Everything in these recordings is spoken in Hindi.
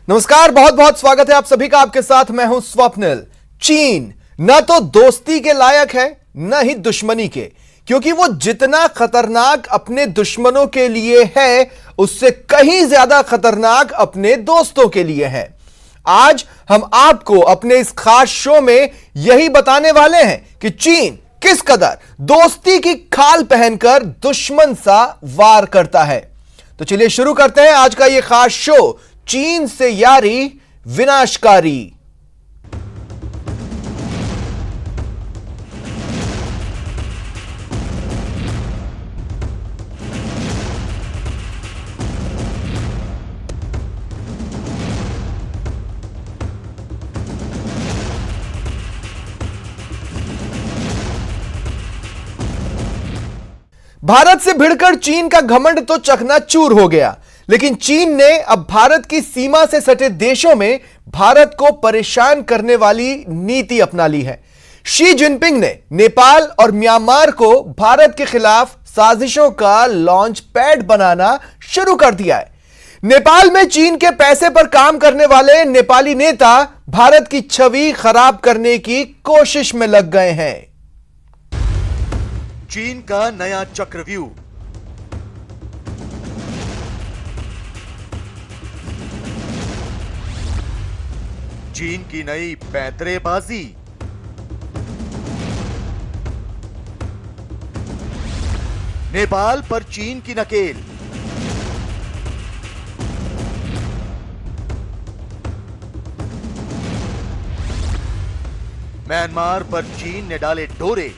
नमस्कार, बहुत बहुत स्वागत है आप सभी का। आपके साथ मैं हूं स्वप्निल। चीन न तो दोस्ती के लायक है न ही दुश्मनी के, क्योंकि वो जितना खतरनाक अपने दुश्मनों के लिए है उससे कहीं ज्यादा खतरनाक अपने दोस्तों के लिए है। आज हम आपको अपने इस खास शो में यही बताने वाले हैं कि चीन किस कदर दोस्ती की खाल पहनकर दुश्मन सा वार करता है। तो चलिए शुरू करते हैं आज का यह खास शो, चीन से यारी विनाशकारी। भारत से भिड़कर चीन का घमंड तो चकनाचूर हो गया, लेकिन चीन ने अब भारत की सीमा से सटे देशों में भारत को परेशान करने वाली नीति अपना ली है। शी जिनपिंग ने नेपाल और म्यांमार को भारत के खिलाफ साजिशों का लॉन्च पैड बनाना शुरू कर दिया है। नेपाल में चीन के पैसे पर काम करने वाले नेपाली नेता भारत की छवि खराब करने की कोशिश में लग गए हैं। चीन का नया चक्रव्यूह। चीन की नई पैंतरेबाजी। नेपाल पर चीन की नकेल। म्यांमार पर चीन ने डाले डोरे।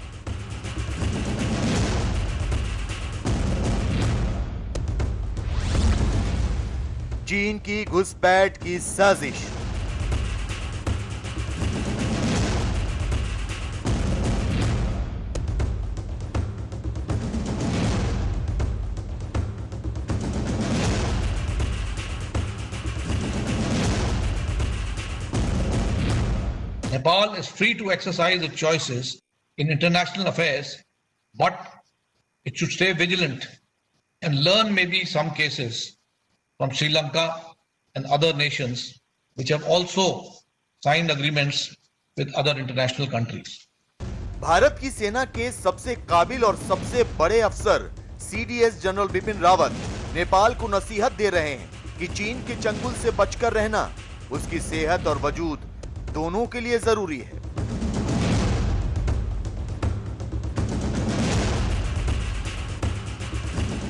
चीन की घुसपैठ की साजिश। Nepal is free to exercise its choices in international affairs, but it should stay vigilant and learn maybe some cases from Sri Lanka and other nations which have also signed agreements with other international countries. Bharat की सेना के सबसे काबिल और सबसे बड़े अफसर सीडीएस जनरल बिपिन रावत नेपाल को नसीहत दे रहे हैं कि चीन के चंगुल से बचकर रहना उसकी सेहत और वजूद दोनों के लिए जरूरी है।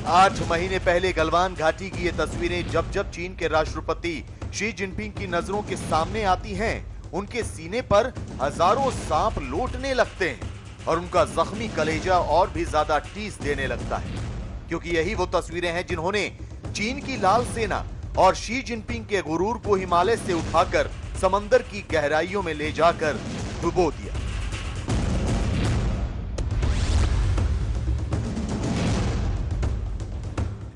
8 महीने पहले गलवान घाटी की ये तस्वीरें जब जब चीन के राष्ट्रपति शी जिनपिंग की नजरों के सामने आती हैं, उनके सीने पर हजारों सांप लौटने लगते हैं और उनका जख्मी कलेजा और भी ज्यादा टीस देने लगता है, क्योंकि यही वो तस्वीरें हैं जिन्होंने चीन की लाल सेना और शी जिनपिंग के गुरूर को हिमालय से उठाकर समंदर की गहराइयों में ले जाकर डुबो दिया।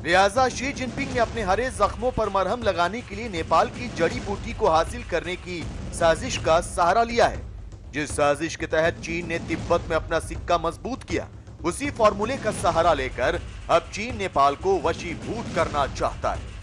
लिहाजा शी जिनपिंग ने अपने हरे जख्मों पर मरहम लगाने के लिए नेपाल की जड़ी बूटी को हासिल करने की साजिश का सहारा लिया है। जिस साजिश के तहत चीन ने तिब्बत में अपना सिक्का मजबूत किया, उसी फॉर्मूले का सहारा लेकर अब चीन नेपाल को वशीभूत करना चाहता है।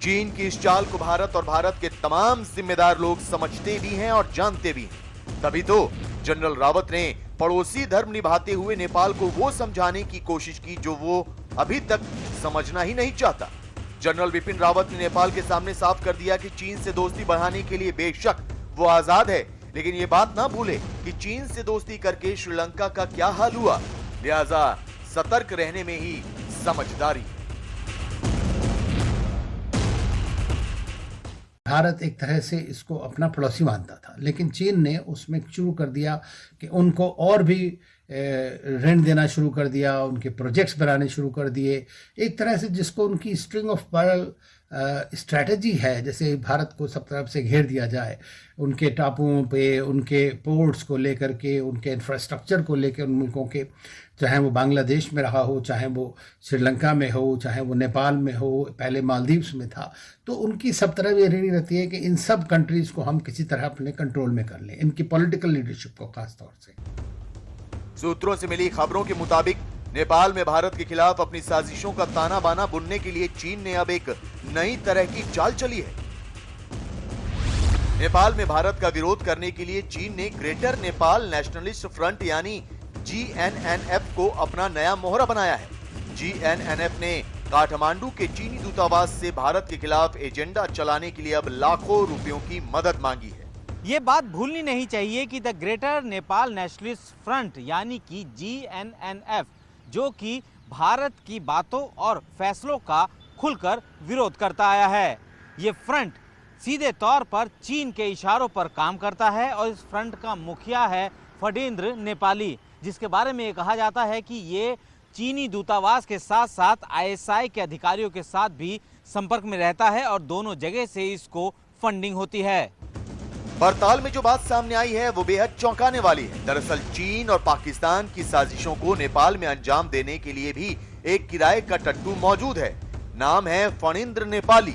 चीन की इस चाल को भारत और भारत के तमाम जिम्मेदार लोग समझते भी हैं और जानते भी हैं। तभी तो जनरल रावत ने पड़ोसी धर्म निभाते हुए नेपाल को वो समझाने की कोशिश की जो वो अभी तक समझना ही नहीं चाहता। जनरल बिपिन रावत ने नेपाल के सामने साफ कर दिया कि चीन से दोस्ती बढ़ाने के लिए बेशक वो आजाद है, लेकिन ये बात ना भूले कि चीन से दोस्ती करके श्रीलंका का क्या हाल हुआ। लिहाजा सतर्क रहने में ही समझदारी। भारत एक तरह से इसको अपना पड़ोसी मानता था, लेकिन चीन ने उसमें शुरू कर दिया कि उनको और भी ऋण देना शुरू कर दिया, उनके प्रोजेक्ट्स बनाने शुरू कर दिए। एक तरह से जिसको उनकी स्ट्रिंग ऑफ पर्ल स्ट्रैटेजी है, जैसे भारत को सब तरफ से घेर दिया जाए, उनके टापुओं पे, उनके पोर्ट्स को लेकर के, उनके इंफ्रास्ट्रक्चर को लेकर, उन मुल्कों के, चाहे वो बांग्लादेश में रहा हो, चाहे वो श्रीलंका में हो, चाहे वो नेपाल में हो, पहले मालदीव्स में था, तो उनकी सब तरफ ये रीढ़ी रहती है कि इन सब कंट्रीज़ को हम किसी तरह अपने कंट्रोल में कर लें, इनकी पॉलिटिकल लीडरशिप को खास तौर से। सूत्रों से मिली खबरों के मुताबिक नेपाल में भारत के खिलाफ अपनी साजिशों का ताना बाना बुनने के लिए चीन ने अब एक नई तरह की चाल चली है। नेपाल में भारत का विरोध करने के लिए चीन ने ग्रेटर नेपाल नेशनलिस्ट फ्रंट यानी GNNF को अपना नया मोहरा बनाया है। GNNF ने काठमांडू के चीनी दूतावास से भारत के खिलाफ एजेंडा चलाने के लिए अब लाखों रुपयों की मदद मांगी है। ये बात भूलनी नहीं चाहिए कि the greater Nepal nationalist front यानी कि GNNF, जो कि भारत की बातों और फैसलों का खुलकर विरोध करता आया है, ये फ्रंट सीधे तौर पर चीन के इशारों पर काम करता है और इस फ्रंट का मुखिया है फणींद्र नेपाली, जिसके बारे में ये कहा जाता है कि ये चीनी दूतावास के साथ साथ ISI के अधिकारियों के साथ भी संपर्क में रहता है और दोनों जगह से इसको फंडिंग होती है। पड़ताल में जो बात सामने आई है वो बेहद चौंकाने वाली है। दरअसल चीन और पाकिस्तान की साजिशों को नेपाल में अंजाम देने के लिए भी एक किराए का टट्टू मौजूद है। नाम है फणींद्र नेपाली।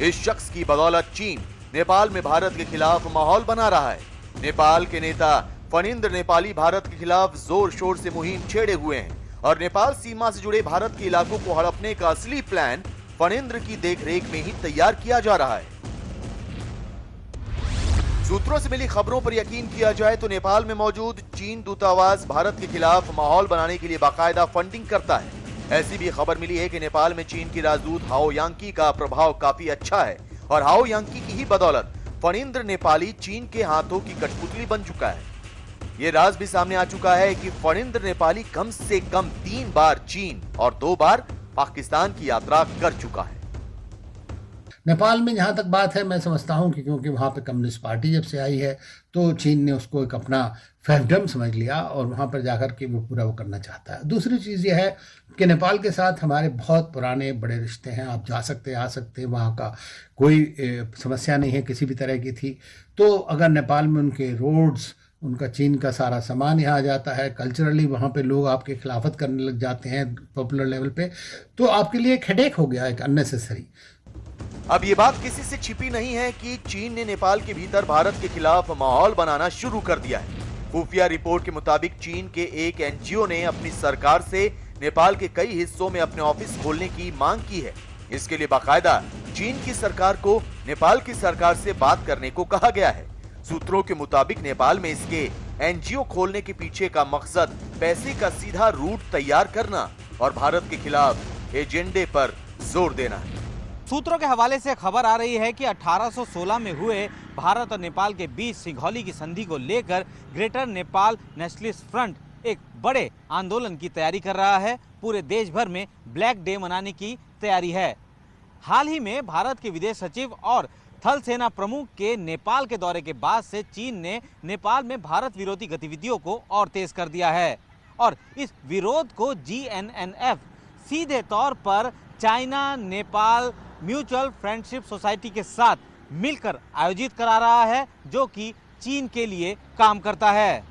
इस शख्स की बदौलत चीन नेपाल में भारत के खिलाफ माहौल बना रहा है। नेपाल के नेता फणींद्र नेपाली भारत के खिलाफ जोर शोर से मुहिम छेड़े हुए हैं और नेपाल सीमा से जुड़े भारत के इलाकों को हड़पने का असली प्लान फणींद्र की देखरेख में ही तैयार किया जा रहा है। सूत्रों से मिली खबरों पर यकीन किया जाए तो नेपाल में मौजूद चीन दूतावास भारत के खिलाफ माहौल बनाने के लिए बाकायदा फंडिंग करता है। ऐसी भी खबर मिली है कि नेपाल में चीन की राजदूत हाओ यांकी का प्रभाव काफी अच्छा है और हाओ यांकी की ही बदौलत फणींद्र नेपाली चीन के हाथों की कठपुतली बन चुका है। ये राज भी सामने आ चुका है कि फणींद्र नेपाली कम से कम 3 बार चीन और 2 बार पाकिस्तान की यात्रा कर चुका है। नेपाल में जहाँ तक बात है, मैं समझता हूँ कि क्योंकि वहाँ पे कम्युनिस्ट पार्टी जब से आई है तो चीन ने उसको एक अपना फैक्टम समझ लिया और वहाँ पर जाकर के वो पूरा वो करना चाहता है। दूसरी चीज़ ये है कि नेपाल के साथ हमारे बहुत पुराने बड़े रिश्ते हैं। आप जा सकते आ सकते, वहाँ का कोई समस्या नहीं है किसी भी तरह की थी। तो अगर नेपाल में उनके रोड्स, उनका चीन का सारा सामान यहाँ आ जाता है, कल्चरली वहाँ पे लोग आपके खिलाफत करने लग जाते हैं पॉपुलर लेवल पे, तो आपके लिए एक हेडेक हो गया, एक अननेसेसरी। अब ये बात किसी से छिपी नहीं है कि चीन ने नेपाल के भीतर भारत के खिलाफ माहौल बनाना शुरू कर दिया है। खुफिया रिपोर्ट के मुताबिक चीन के एक NGO ने अपनी सरकार से नेपाल के कई हिस्सों में अपने ऑफिस खोलने की मांग की है। इसके लिए बाकायदा चीन की सरकार को नेपाल की सरकार से बात करने को कहा गया है। सूत्रों के मुताबिक नेपाल में इसके NGO खोलने के पीछे का मकसद पैसे का सीधा रूट तैयार करना और भारत के खिलाफ एजेंडे पर जोर देना है। सूत्रों के हवाले से खबर आ रही है कि 1816 में हुए भारत और नेपाल के बीच सिंघौली की संधि को लेकर ग्रेटर नेपाल नेशनलिस्ट फ्रंट एक बड़े आंदोलन की तैयारी कर रहा है। पूरे देश भर में ब्लैक डे मनाने की तैयारी है। हाल ही में भारत के विदेश सचिव और थल सेना प्रमुख के नेपाल के दौरे के बाद से चीन ने नेपाल में भारत विरोधी गतिविधियों को और तेज कर दिया है और इस विरोध को GNNF सीधे तौर पर China Nepal mutual friendship society के साथ मिलकर आयोजित करा रहा है, जो कि चीन के लिए काम करता है।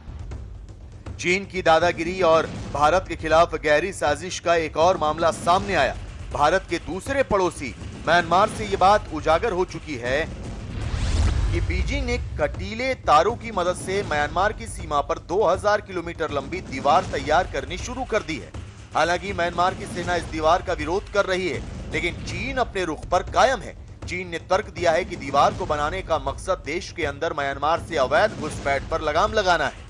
चीन की दादागिरी और भारत के खिलाफ गहरी साजिश का एक और मामला सामने आया। भारत के दूसरे पड़ोसी म्यांमार से ये बात उजागर हो चुकी है कि बीजिंग ने कटीले तारों की मदद से म्यांमार की सीमा पर 2000 किलोमीटर लंबी दीवार तैयार करनी शुरू कर दी है। हालांकि म्यांमार की सेना इस दीवार का विरोध कर रही है, लेकिन चीन अपने रुख पर कायम है। चीन ने तर्क दिया है कि दीवार को बनाने का मकसद देश के अंदर म्यांमार से अवैध घुसपैठ पर लगाम लगाना है।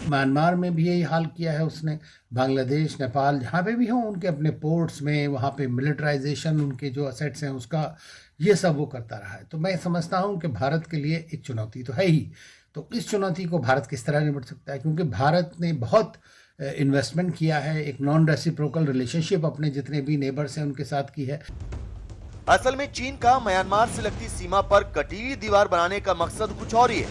म्यांमार में भी यही हाल किया है उसने। बांग्लादेश, नेपाल, जहाँ पे भी हों, उनके अपने पोर्ट्स में वहाँ पे मिलिटराइजेशन, उनके जो असेट्स हैं उसका, ये सब वो करता रहा है। तो मैं समझता हूँ कि भारत के लिए एक चुनौती तो है ही। तो इस चुनौती को भारत किस तरह निपट सकता है, क्योंकि भारत ने बहुत इन्वेस्टमेंट किया है, एक नॉन रेसिप्रोकल रिलेशनशिप अपने जितने भी नेबर्स हैं उनके साथ की है। असल में चीन का म्यांमार से लगती सीमा पर कटीली दीवार बनाने का मकसद कुछ और ही है।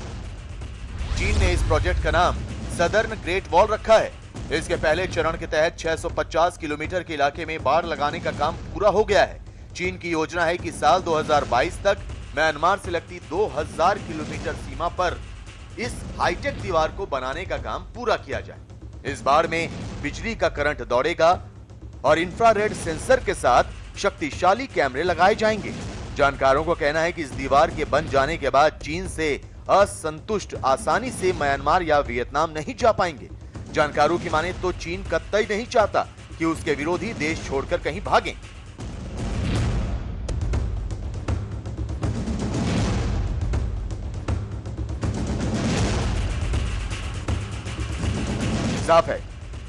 चीन ने इस प्रोजेक्ट का नाम सदर्न ग्रेट वॉल रखा है। इसके पहले चरण के तहत 650 किलोमीटर के इलाके में बाड़ लगाने का काम पूरा हो गया है। चीन की योजना है कि साल 2022 तक म्यांमार से लगती 2000 किलोमीटर सीमा पर इस हाईटेक दीवार को बनाने का काम पूरा किया जाए। इस बाड़ में बिजली का करंट दौड़ेगा और इंफ्रारेड सेंसर के साथ शक्तिशाली कैमरे लगाए जाएंगे। जानकारों का कहना है कि इस दीवार के बन जाने के बाद चीन से असंतुष्ट आसानी से म्यांमार या वियतनाम नहीं जा पाएंगे। जानकारों की माने तो चीन कतई नहीं चाहता कि उसके विरोधी देश छोड़कर कहीं भागें। साफ है,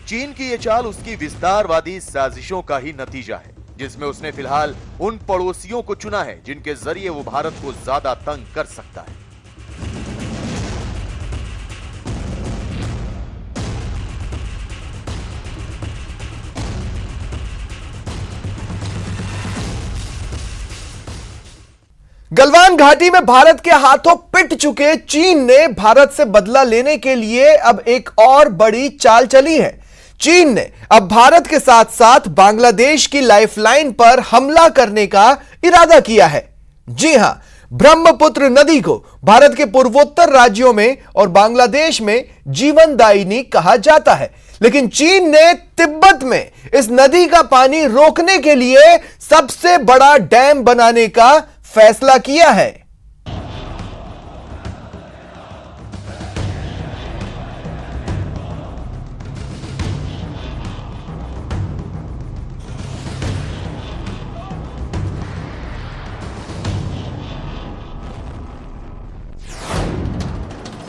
चीन की यह चाल उसकी विस्तारवादी साजिशों का ही नतीजा है, जिसमें उसने फिलहाल उन पड़ोसियों को चुना है जिनके जरिए वो भारत को ज्यादा तंग कर सकता है। गलवान घाटी में भारत के हाथों पिट चुके चीन ने भारत से बदला लेने के लिए अब एक और बड़ी चाल चली है। चीन ने अब भारत के साथ साथ बांग्लादेश की लाइफलाइन पर हमला करने का इरादा किया है। जी हां, ब्रह्मपुत्र नदी को भारत के पूर्वोत्तर राज्यों में और बांग्लादेश में जीवनदायिनी कहा जाता है, लेकिन चीन ने तिब्बत में इस नदी का पानी रोकने के लिए सबसे बड़ा डैम बनाने का फैसला किया है।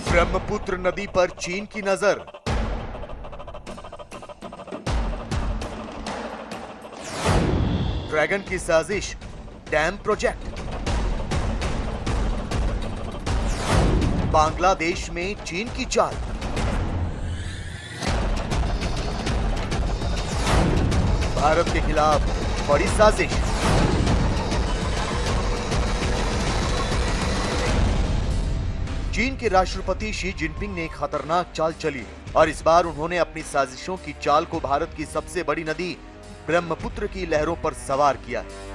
ब्रह्मपुत्र नदी पर चीन की नजर। ड्रैगन की साजिश, डैम प्रोजेक्ट। बांग्लादेश में चीन की चाल। भारत के खिलाफ बड़ी साजिश। चीन के राष्ट्रपति शी जिनपिंग ने एक खतरनाक चाल चली है और इस बार उन्होंने अपनी साजिशों की चाल को भारत की सबसे बड़ी नदी ब्रह्मपुत्र की लहरों पर सवार किया है।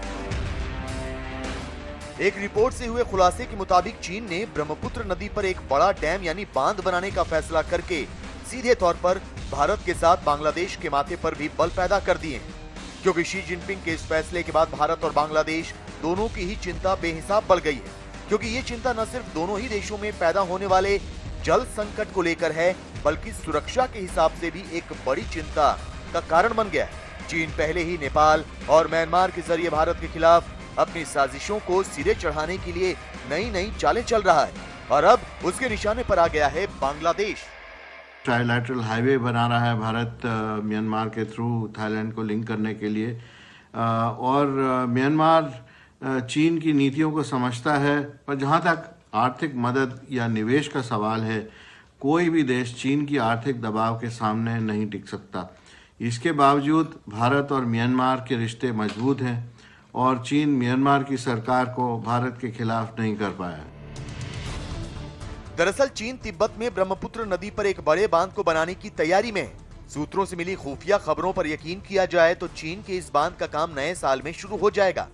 एक रिपोर्ट से हुए खुलासे के मुताबिक चीन ने ब्रह्मपुत्र नदी पर एक बड़ा डैम यानी बांध बनाने का फैसला करके सीधे तौर पर भारत के साथ बांग्लादेश के माथे पर भी बल पैदा कर दिए हैं, क्योंकि शी जिनपिंग के इस फैसले के बाद भारत और बांग्लादेश दोनों की ही चिंता बेहिसाब बढ़ गई है, क्योंकि ये चिंता न सिर्फ दोनों ही देशों में पैदा होने वाले जल संकट को लेकर है, बल्कि सुरक्षा के हिसाब से भी एक बड़ी चिंता का कारण बन गया है। चीन पहले ही नेपाल और म्यांमार के जरिए भारत के खिलाफ अपनी साजिशों को सिरे चढ़ाने के लिए नई नई चालें चल रहा है और अब उसके निशाने पर आ गया है बांग्लादेश। ट्राइलैटरल हाईवे बना रहा है भारत म्यांमार के थ्रू थाईलैंड को लिंक करने के लिए, और म्यांमार चीन की नीतियों को समझता है, पर जहां तक आर्थिक मदद या निवेश का सवाल है, कोई भी देश चीन की आर्थिक दबाव के सामने नहीं टिक सकता। इसके बावजूद भारत और म्यांमार के रिश्ते मजबूत हैं और चीन म्यांमार की सरकार को भारत के खिलाफ नहीं कर पाया। दरअसल चीन तिब्बत में ब्रह्मपुत्र नदी पर एक बड़े बांध को बनाने की तैयारी में है। सूत्रों से मिली खुफिया खबरों पर यकीन किया जाए तो चीन के इस बांध का काम नए साल में शुरू हो जाएगा।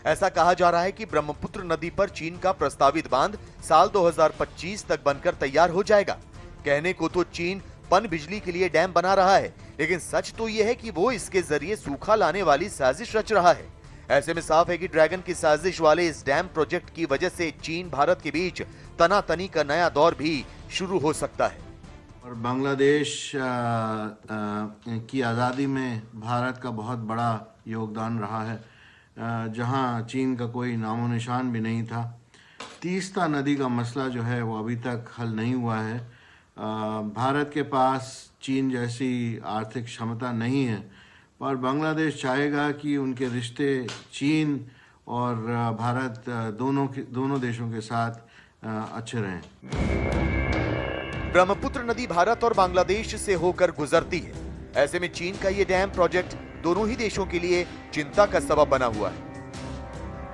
ऐसा कहा जा रहा है कि ब्रह्मपुत्र नदी पर चीन का प्रस्तावित बांध साल 2025 तक बनकर तैयार हो जाएगा। कहने को तो चीन पन बिजली के लिए डैम बना रहा है, लेकिन सच तो यह है कि वो इसके जरिए सूखा लाने वाली साजिश रच रहा है। ऐसे में साफ है कि ड्रैगन की साजिश वाले इस डैम प्रोजेक्ट की वजह से चीन भारत के बीच तनातनी का नया दौर भी शुरू हो सकता है। और बांग्लादेश की आज़ादी में भारत का बहुत बड़ा योगदान रहा है, जहां चीन का कोई नामो निशान भी नहीं था। तीस्ता नदी का मसला जो है वो अभी तक हल नहीं हुआ है। भारत के पास चीन जैसी आर्थिक क्षमता नहीं है, पर बांग्लादेश चाहेगा कि उनके रिश्ते चीन और भारत दोनों देशों के साथ अच्छे रहें। ब्रह्मपुत्र नदी भारत और बांग्लादेश से होकर गुजरती है। ऐसे में चीन का ये डैम प्रोजेक्ट दोनों ही देशों के लिए चिंता का सबब बना हुआ है।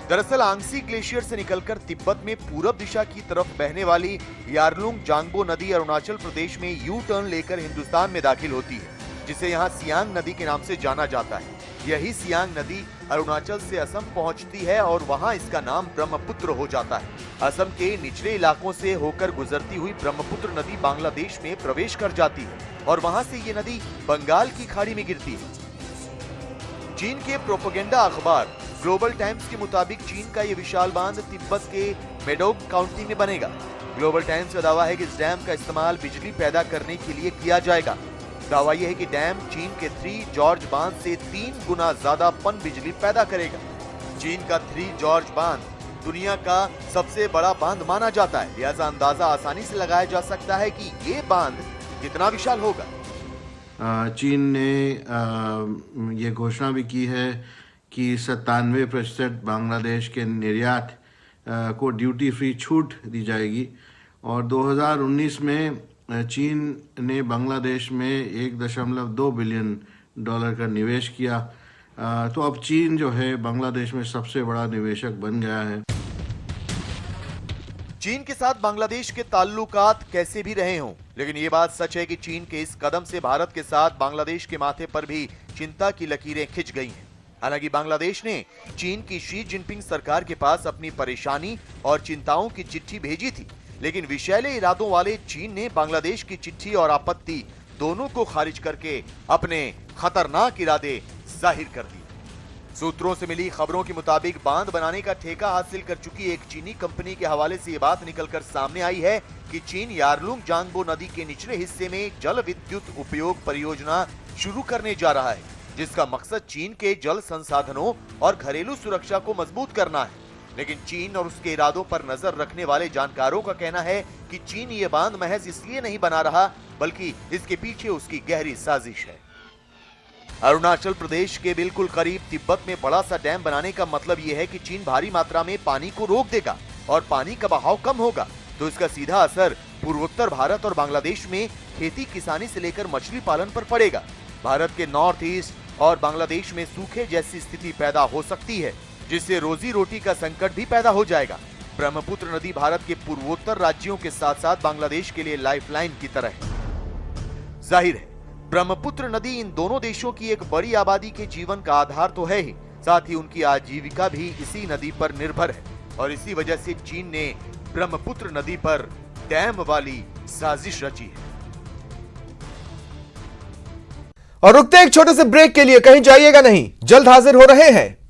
दरअसल आंगसी ग्लेशियर से निकलकर तिब्बत में पूरब दिशा की तरफ बहने वाली यारलुंग जांगबो नदी अरुणाचल प्रदेश में यू टर्न लेकर हिंदुस्तान में दाखिल होती है, जिसे यहाँ सियांग नदी के नाम से जाना जाता है। यही सियांग नदी अरुणाचल से असम पहुंचती है और वहां इसका नाम ब्रह्मपुत्र हो जाता है। असम के निचले इलाकों से होकर गुजरती हुई ब्रह्मपुत्र नदी बांग्लादेश में प्रवेश कर जाती है और वहां से ये नदी बंगाल की खाड़ी में गिरती है। चीन के प्रोपेगेंडा अखबार ग्लोबल टाइम्स के मुताबिक चीन का ये विशाल बांध तिब्बत के मेडोग काउंटी में बनेगा। ग्लोबल टाइम्स का दावा है कि इस डैम का इस्तेमाल बिजली पैदा करने के लिए किया जाएगा। दावा यह है कि डैम चीन के 3 जॉर्ज बांध से 3 गुना ज्यादा पन बिजली पैदा करेगा। चीन का 3 जॉर्ज बांध दुनिया का सबसे बड़ा बांध माना जाता है, लिहाजा अंदाजा आसानी से लगाया जा सकता है कि ये बांध कितना विशाल होगा। चीन ने ये घोषणा भी की है कि 97% बांग्लादेश के निर्यात को ड्यूटी फ्री छूट दी जाएगी और 2019 में चीन ने बांग्लादेश में 1.2 बिलियन डॉलर का निवेश किया। तो अब चीन जो है बांग्लादेश में सबसे बड़ा निवेशक बन गया है। चीन के साथ बांग्लादेश के ताल्लुकात कैसे भी रहे हों, लेकिन ये बात सच है कि चीन के इस कदम से भारत के साथ बांग्लादेश के माथे पर भी चिंता की लकीरें खिंच गई हैं। हालांकि बांग्लादेश ने चीन की शी जिनपिंग सरकार के पास अपनी परेशानी और चिंताओं की चिट्ठी भेजी थी, लेकिन विषैले इरादों वाले चीन ने बांग्लादेश की चिट्ठी और आपत्ति दोनों को खारिज करके अपने खतरनाक इरादे जाहिर कर दिए। सूत्रों से मिली खबरों के मुताबिक बांध बनाने का ठेका हासिल कर चुकी एक चीनी कंपनी के हवाले से ये बात निकलकर सामने आई है कि चीन यारलुंग जानबो नदी के निचले हिस्से में जल विद्युत उपयोग परियोजना शुरू करने जा रहा है, जिसका मकसद चीन के जल संसाधनों और घरेलू सुरक्षा को मजबूत करना है। लेकिन चीन और उसके इरादों पर नजर रखने वाले जानकारों का कहना है कि चीन ये बांध महज इसलिए नहीं बना रहा, बल्कि इसके पीछे उसकी गहरी साजिश है। अरुणाचल प्रदेश के बिल्कुल करीब तिब्बत में बड़ा सा डैम बनाने का मतलब यह है कि चीन भारी मात्रा में पानी को रोक देगा और पानी का बहाव कम होगा, तो इसका सीधा असर पूर्वोत्तर भारत और बांग्लादेश में खेती किसानी से लेकर मछली पालन पर पड़ेगा। भारत के नॉर्थ ईस्ट और बांग्लादेश में सूखे जैसी स्थिति पैदा हो सकती है, जिससे रोजी रोटी का संकट भी पैदा हो जाएगा। ब्रह्मपुत्र नदी भारत के पूर्वोत्तर राज्यों के साथ साथ बांग्लादेश के लिए लाइफलाइन की तरह है। जाहिर है ब्रह्मपुत्र नदी इन दोनों देशों की एक बड़ी आबादी के जीवन का आधार तो है ही, साथ ही उनकी आजीविका भी इसी नदी पर निर्भर है और इसी वजह से चीन ने ब्रह्मपुत्र नदी पर डैम वाली साजिश रची है। और रुकते एक छोटे से ब्रेक के लिए, कहीं जाइएगा नहीं, जल्द हाजिर हो रहे हैं